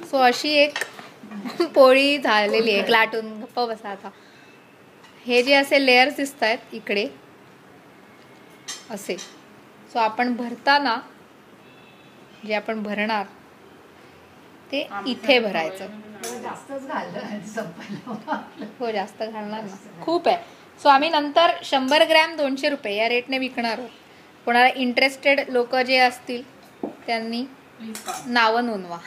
So अशी एक पोळी झालेली आहे लाटून. गप्प बसा आता. हे जे असे लेयर्स दिसत आहेत इकडे असे, सो आपण भरताना जे आपण भरणार ते इथे भरायचं. जास्तच घाललं. हो जास्त घालणार ना, खूप आहे. सो आम्ही नंतर 100 ग्रॅम 200 रुपये या रेटने विकणार आहोत. कोणाला इंटरेस्टेड लोक जे असतील त्यांनी नावं नोंदवा.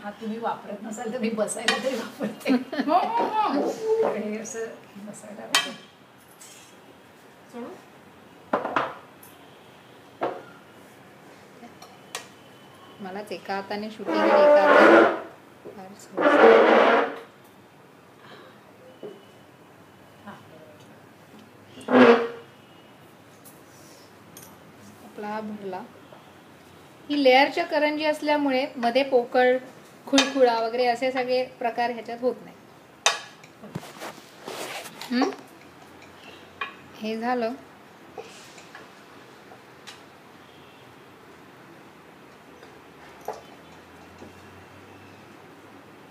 हा तुम्ही वापरत नसाल तर मी बसायला तरी वापरते. असं बसायला मलाच एका हाताने शूटिंग आणि एका हाताने आपला भरला. ही लेअरच्या करंजी असल्यामुळे मध्ये पोकळ खुळखुळा वगैरे असे सगळे प्रकार ह्याच्यात होत नाही. हे झालं.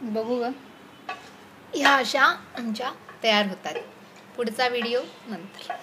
बघू ग, ह्या अशा आमच्या तयार होतात. पुढचा व्हिडिओ नंतर.